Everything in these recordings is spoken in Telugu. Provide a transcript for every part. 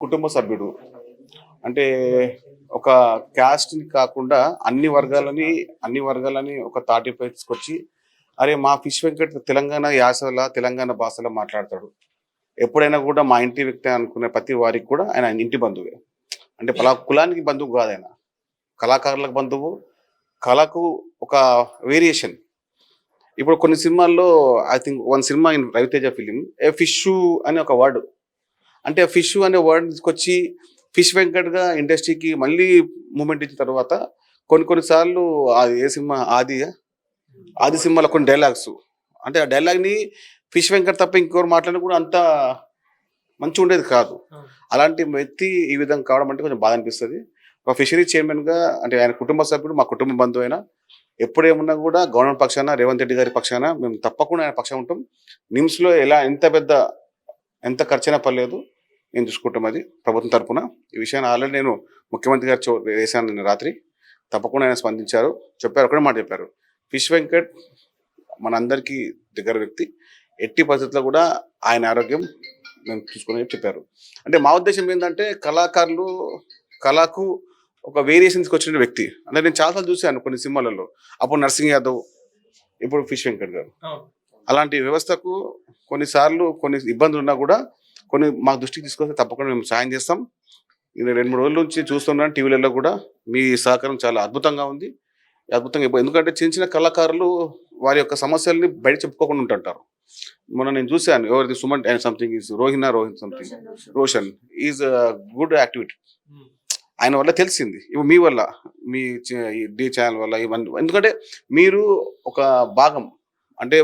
కుటుంబ సభ్యుడు. అంటే ఒక క్యాస్ట్‌ని కాకుండా అన్ని వర్గాలని ఒక తాటిపై తీసుకొచ్చి, అరే! మా ఫిష్ వెంకట్ తెలంగాణ యాసల, తెలంగాణ భాషలో మాట్లాడతాడు. ఎప్పుడైనా కూడా మా ఇంటి వ్యక్తి అనుకునే ప్రతి వారికి కూడా ఆయన ఇంటి బంధువే. అంటే కులానికి బంధువు కాదాయన. కళాకారులకు బంధువు. కళకు ఒక వేరియేషన్. ఇప్పుడు కొన్ని సినిమాల్లో I think one cinema in 'Raviteja' film 'a fish' అని ఒక వర్డ్. అంటే ఫిష్ అనే వర్డ్ తీసుకొచ్చి ఫిష్ వెంకట్‌గా ఇండస్ట్రీకి మళ్ళీ మూవ్‌మెంట్ ఇచ్చిన తర్వాత కొన్ని కొన్ని సార్లు అది ఏ సినిమా 'ఆది'యా? 'ఆది' సినిమాలో కొన్ని డైలాగ్స్ అంటే ఆ డైలాగ్‌ని ఫిష్ వెంకట్ తప్ప ఇంకెవరు మాట్లాడినా కూడా అంత మంచిగుండేది కాదు. అలాంటి వ్యక్తి ఈ విధంగా కావడం అంటే కొంచెం బాధ అనిపిస్తది. ఒక ఫిషరీ చైర్మన్‌గా అంటే ఆయన కుటుంబ సభ్యుడు, మా కుటుంబ బంధువైన ఎప్పుడేమున్నా కూడా గవర్నమెంట్ పక్షాన, రేవంత్ రెడ్డి గారి పక్షాన మేము తప్పకుండా ఆయన పక్షాన ఉంటాం. నిమ్స్‌లో ఎంత ఖర్చయినా పర్లేదు. నేను చూసుకుంటాం అది ప్రభుత్వం తరపున. ఈ విషయాన్ని ఆల్రెడీ నేను ముఖ్యమంత్రి గారు వేశాను నిన్న రాత్రి. తప్పకుండా ఆయన స్పందించారు. చెప్పారు, ఒకటే మాట చెప్పారు. ఫిష్ వెంకట్ మనందరికీ దగ్గర వ్యక్తి. ఎట్టి పరిస్థితుల్లో కూడా ఆయన ఆరోగ్యం మేము చూసుకుని చెప్పారు. అంటే మా ఉద్దేశ్యం ఏందంటే కళకు ఒక వేరియేషన్ తీసుకొచ్చిన వ్యక్తి. అంటే నేను చాలా సార్లు చూసాను కొన్ని సినిమాలలో. అప్పుడు నర్సింగ్ యాదవ్, ఇప్పుడు ఫిష్ వెంకట్ గారు. అలాంటి వ్యవస్థకు కొన్నిసార్లు కొన్ని ఇబ్బందులున్నా కూడా కొన్ని మా దృష్టికి తీసుకొస్తే తప్పకుండా మేము సాయం చేస్తాం. నేను 2, 3 రోజుల నుంచి చూస్తున్నాను టీవీలలో కూడా మీ సహకారం చాలా అద్భుతంగా ఉంది. ఎందుకంటే చిన్న చిన్న కళాకారులు వారి యొక్క సమస్యల్ని బయట చెప్పుకోకుండా ఉంటుంటారు. మొన్న నేను చూసాను ఎవరిది Suman and something is Rohit something Roshan is good activity. ఆయన వల్ల తెలిసింది. ఇప్పుడు మీ వల్ల మీ ఈ డి ఛానల్ వల్ల ఇవన్నీ ఎందుకంటే మీరు ఒక భాగం అంటే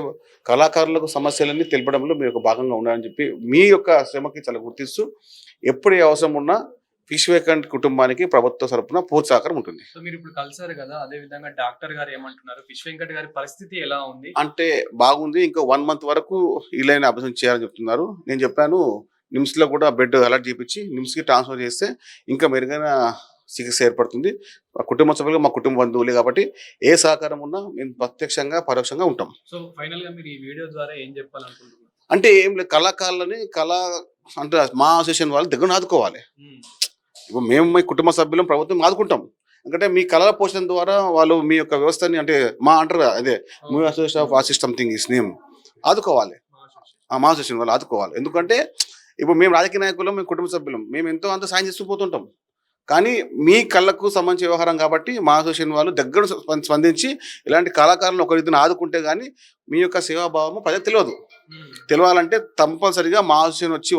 కళాకారులకు సమస్యలన్నీ తెలపడంలో మీరు ఒక భాగంగా ఉన్నారని చెప్పి మీ యొక్క శ్రమకి చాలా గుర్తిస్తూ ఎప్పుడు ఏ అవసరం ఉన్నా ఫిష్ వెంకట్ కుటుంబానికి ప్రభుత్వ తరపున పూర్తి సహకారం ఉంటుంది. సో మీరు ఇప్పుడు కలిసారు కదా, అదే విధంగా డాక్టర్ గారు ఏమంటున్నారు? ఫిష్ వెంకట్ గారి పరిస్థితి ఎలా ఉంది? అంటే బాగుంది. ఇంకో 1 మంత్ వరకు ఇలానే అభివృద్ధి చేయాలని చెప్తున్నారు. నేను చెప్పాను నిమ్స్‌లో కూడా బెడ్ అలాట్ చేపించి నిమ్స్‌కి ట్రాన్స్‌ఫర్ చేస్తే ఇంకా మెరుగైన చికిత్స ఏర్పడుతుంది. కుటుంబ సభ్యులు మా కుటుంబ బంధువులే కాబట్టి ఏ సహకారం ఉన్నా మేము ప్రత్యక్షంగా, పరోక్షంగా ఉంటాం. సో ఫైనల్‌గా మీరు ఈ వీడియో ద్వారా ఏం చెప్పాలనుకుంటున్నారు? అంటే ఏం లేదు, అంటే మా అసోసియేషన్ వాళ్ళు దగ్గర ఆదుకోవాలి. ఇప్పుడు మేము మీ కుటుంబ సభ్యులం, ప్రభుత్వం ఆదుకుంటాం. ఎందుకంటే మీ కళల పోషణ ద్వారా వాళ్ళు మీ యొక్క వ్యవస్థని అంటే అంటారు కదా, అదే movie association of artist something is name ఆదుకోవాలి. మా అసోసియేషన్ వాళ్ళు ఆదుకోవాలి. ఎందుకంటే ఇప్పుడు మేము రాజకీయ నాయకులం, మేము కుటుంబ సభ్యులం, మేము ఎంతో అంత సాయం చేస్తూ పోతుంటాం. కానీ మీ కళ్ళకు సంబంధించిన వ్యవహారం కాబట్టి మా అసోసియేషన్ వాళ్ళు దగ్గర స్పందించి ఇలాంటి కళాకారులను ఒకరిద్దరిని ఆదుకుంటే కానీ మీ యొక్క సేవాభావము ప్రజలకు తెలియదు. తెలియాలంటే కంపల్సరిగా మా అసోసియేషన్ వచ్చి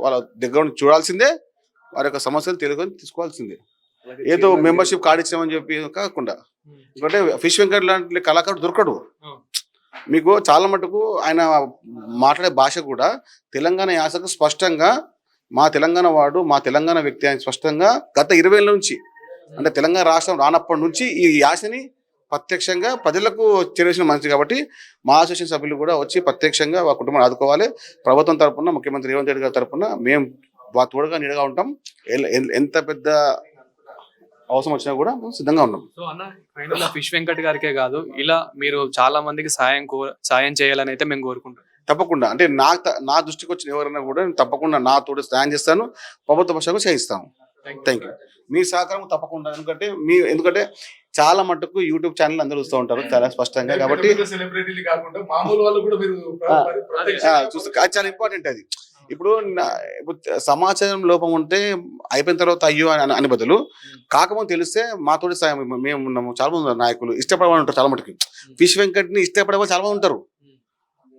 వాళ్ళ దగ్గర నుంచి చూడాల్సిందే, వారి యొక్క సమస్యలు తెలుగుని తీసుకోవాల్సిందే. ఏదో మెంబర్షిప్ కార్డు ఇచ్చామని చెప్పి కాకుండా. ఎందుకంటే ఫిష్ వెంకట్ లాంటి కళాకారుడు దొరకడు. మీకు చాలా మటుకు ఆయన మాట్లాడే భాష కూడా తెలంగాణ యాసకు స్పష్టంగా మా తెలంగాణ వాడు, మా తెలంగాణ వ్యక్తి అని స్పష్టంగా గత 20 ఏళ్ళ నుంచి అంటే తెలంగాణ రాష్ట్రం రానప్పటి నుంచి ఈ యాసని ప్రత్యక్షంగా ప్రజలకు చేరేసిన మనిషి కాబట్టి మా అసోసియేషన్ సభ్యులు కూడా వచ్చి ప్రత్యక్షంగా ఆ కుటుంబాన్ని ఆదుకోవాలి. ప్రభుత్వం తరపున ముఖ్యమంత్రి రేవంత్ రెడ్డి గారి తరపున మేము తోడుగా నీడగా ఉంటాం. ఎంత పెద్ద అవసరం వచ్చినా కూడా మేము సిద్ధంగా ఉన్నాం. సో అన్న, ఫైనల్ ఫిష్ వెంకట్ గారికే కాదు, ఇలా మీరు చాలా మందికి సాయం చేయాలని అయితే మేము కోరుకుంటాం. తప్పకుండా అంటే నా దృష్టికి వచ్చిన ఎవరైనా కూడా నేను తప్పకుండా నా తోడు సాయం చేస్తాను, ప్రభుత్వ పక్షాలకు చేయిస్తాను. Thank you. మీ సహకారం తప్పకుండా. ఎందుకంటే చాలా మటుకు యూట్యూబ్ ఛానల్ అందరూ చూస్తూ ఉంటారు చాలా స్పష్టంగా కాబట్టి చూస్తే చాలా ఇంపార్టెంట్ అది. ఇప్పుడు సమాచారం లోపం ఉంటే అయిపోయిన తర్వాత అయ్యో అని బదులు కాకముందు తెలిస్తే మాతోటి సాయం మేము ఉన్నాము. చాలా మంది ఉన్నారు నాయకులు, ఇష్టపడేవాళ్ళు ఉంటారు చాలా మటుకు. ఫిష్ వెంకట్ ని ఇష్టపడే వాళ్ళు చాలా మంది ఉంటారు.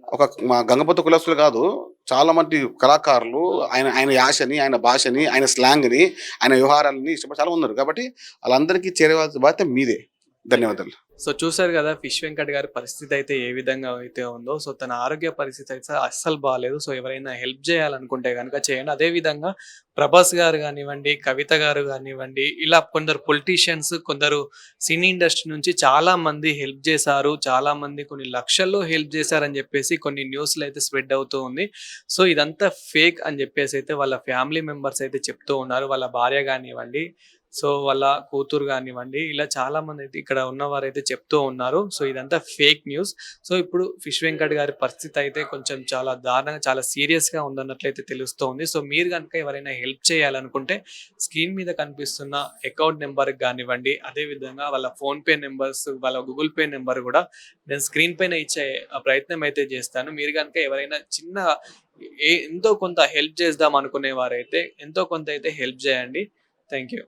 ఒక మా గంగపత్ర కులస్తులు కాదు, చాలా మంది కళాకారులు ఆయన యాసని, ఆయన భాషని, ఆయన స్లాంగ్ని, ఆయన వ్యవహారాలని ఇష్టపడి చాలా మంది ఉన్నారు. కాబట్టి వాళ్ళందరికీ చేరేవాల్సిన బాధ్యత మీదే. ధన్యవాదాలు. సో చూసారు కదా ఫిష్ వెంకట్ గారి పరిస్థితి అయితే ఏ విధంగా అయితే ఉందో. సో తన ఆరోగ్య పరిస్థితి అయితే అస్సలు బాగాలేదు. సో ఎవరైనా హెల్ప్ చేయాలనుకుంటే కనుక చేయండి. అదే విధంగా ప్రభాస్ గారు కానివ్వండి, కవిత గారు కానివ్వండి, ఇలా కొందరు పొలిటీషియన్స్, కొందరు సినీ ఇండస్ట్రీ నుంచి చాలా మంది హెల్ప్ చేశారు. చాలా మంది కొన్ని లక్షల్లో హెల్ప్ చేశారని చెప్పేసి కొన్ని న్యూస్లు అయితే స్ప్రెడ్ అవుతూ ఉంది. సో ఇదంతా ఫేక్ అని చెప్పేసి అయితే వాళ్ళ ఫ్యామిలీ మెంబర్స్ అయితే చెప్తూ ఉన్నారు. వాళ్ళ భార్య కానివ్వండి, సో వాళ్ళ కూతురు కానివ్వండి, ఇలా చాలా మంది అయితే ఇక్కడ ఉన్నవారైతే చెప్తూ ఉన్నారు. సో ఇదంతా ఫేక్ న్యూస్. సో ఇప్పుడు ఫిష్ వెంకట్ గారి పరిస్థితి అయితే కొంచెం చాలా దారుణంగా, చాలా సీరియస్‌గా ఉందన్నట్లయితే తెలుస్తోంది. సో మీరు గనుక ఎవరైనా హెల్ప్ చేయాలనుకుంటే స్క్రీన్ మీద కనిపిస్తున్న అకౌంట్ నంబర్‌కి గానివ్వండి, అదే విధంగా వాళ్ళ ఫోన్‌పే నంబర్స్, వాళ్ళ గూగుల్ పే నంబర్ గూడా నేను స్క్రీన్ పైన ఇచ్చే ప్రయత్నం అయితే చేస్తాను. మీరు గనుక ఎవరైనా చిన్నగా ఎంతో కొంత హెల్ప్ చేద్దాం అనుకునే వారైతే ఎంతో కొంత అయితే హెల్ప్ చేయండి. Thank you.